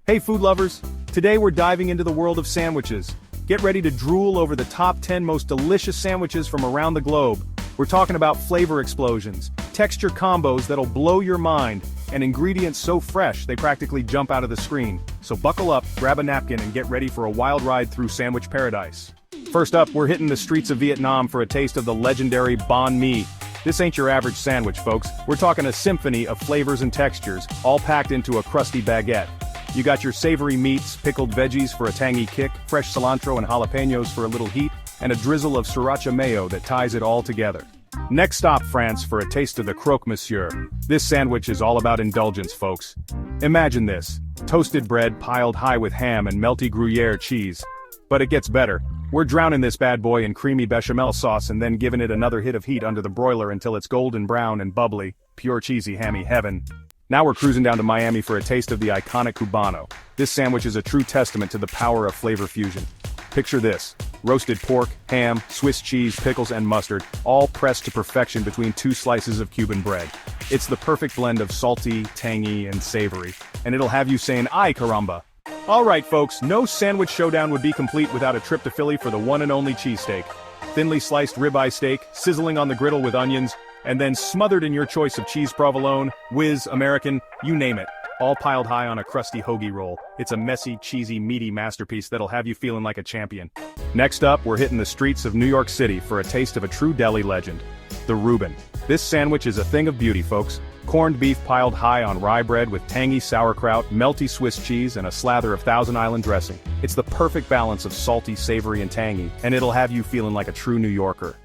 Hey food lovers! Today we're diving into the world of sandwiches. Get ready to drool over the top 10 most delicious sandwiches from around the globe. We're talking about flavor explosions, texture combos that'll blow your mind, and ingredients so fresh they practically jump out of the screen. So buckle up, grab a napkin and get ready for a wild ride through sandwich paradise. First up, we're hitting the streets of Vietnam for a taste of the legendary Bánh Mì. This ain't your average sandwich, folks. We're talking a symphony of flavors and textures, all packed into a crusty baguette. You got your savory meats, pickled veggies for a tangy kick, fresh cilantro and jalapenos for a little heat, and a drizzle of sriracha mayo that ties it all together. Next stop, France, for a taste of the Croque Monsieur. This sandwich is all about indulgence, folks. Imagine this: toasted bread piled high with ham and melty Gruyere cheese. But it gets better. We're drowning this bad boy in creamy bechamel sauce and then giving it another hit of heat under the broiler until it's golden brown and bubbly, pure cheesy hammy heaven. Now we're cruising down to Miami for a taste of the iconic Cubano. This sandwich is a true testament to the power of flavor fusion. Picture this: roasted pork, ham, Swiss cheese, pickles and mustard, all pressed to perfection between two slices of Cuban bread. It's the perfect blend of salty, tangy, and savory, and it'll have you saying, "Ay caramba." Alright folks, no sandwich showdown would be complete without a trip to Philly for the one and only cheesesteak. Thinly sliced ribeye steak, sizzling on the griddle with onions, and then smothered in your choice of cheese provolone, whiz, American, you name it, all piled high on a crusty hoagie roll. It's a messy, cheesy, meaty masterpiece that'll have you feeling like a champion. Next up, we're hitting the streets of New York City for a taste of a true deli legend, the Reuben. This sandwich is a thing of beauty, folks. Corned beef piled high on rye bread with tangy sauerkraut, melty Swiss cheese, and a slather of Thousand Island dressing. It's the perfect balance of salty, savory, and tangy, and it'll have you feeling like a true New Yorker.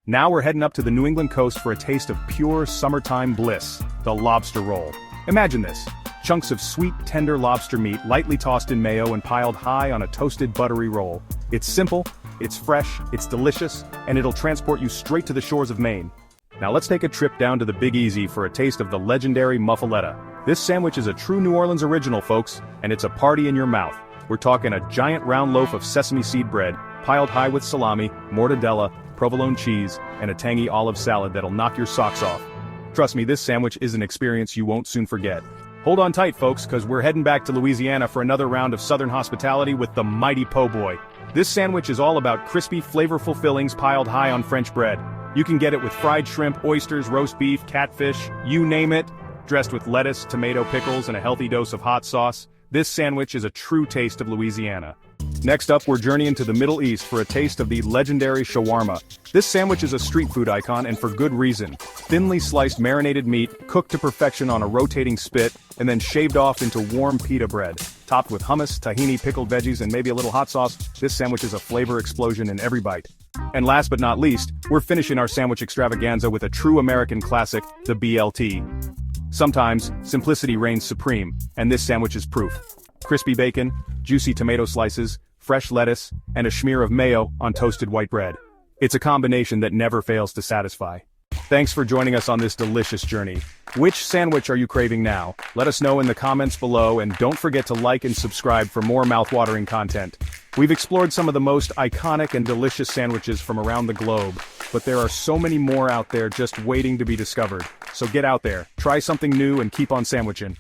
Now we're heading up to the New England coast for a taste of pure summertime bliss, the Lobster Roll. Imagine this: chunks of sweet, tender lobster meat lightly tossed in mayo and piled high on a toasted buttery roll. It's simple, it's fresh, it's delicious, and it'll transport you straight to the shores of Maine. Now let's take a trip down to the Big Easy for a taste of the legendary Muffaletta. This sandwich is a true New Orleans original, folks, and it's a party in your mouth. We're talking a giant round loaf of sesame seed bread, piled high with salami, mortadella, provolone cheese, and a tangy olive salad that'll knock your socks off. Trust me, this sandwich is an experience you won't soon forget. Hold on tight, folks, cause we're heading back to Louisiana for another round of Southern hospitality with the mighty PoBoy. This sandwich is all about crispy, flavorful fillings piled high on French bread. You can get it with fried shrimp, oysters, roast beef, catfish, you name it, dressed with lettuce, tomato pickles, and a healthy dose of hot sauce. This sandwich is a true taste of Louisiana. Next up, we're journeying to the Middle East for a taste of the legendary shawarma. This sandwich is a street food icon, and for good reason. Thinly sliced marinated meat, cooked to perfection on a rotating spit, and then shaved off into warm pita bread. Topped with hummus, tahini, pickled veggies, and maybe a little hot sauce, this sandwich is a flavor explosion in every bite. And last but not least, we're finishing our sandwich extravaganza with a true American classic, the BLT. Sometimes, simplicity reigns supreme, and this sandwich is proof. Crispy bacon, juicy tomato slices, fresh lettuce, and a smear of mayo on toasted white bread. It's a combination that never fails to satisfy. Thanks for joining us on this delicious journey. Which sandwich are you craving now? Let us know in the comments below, and don't forget to like and subscribe for more mouthwatering content. We've explored some of the most iconic and delicious sandwiches from around the globe, but there are so many more out there just waiting to be discovered. So get out there, try something new, and keep on sandwiching.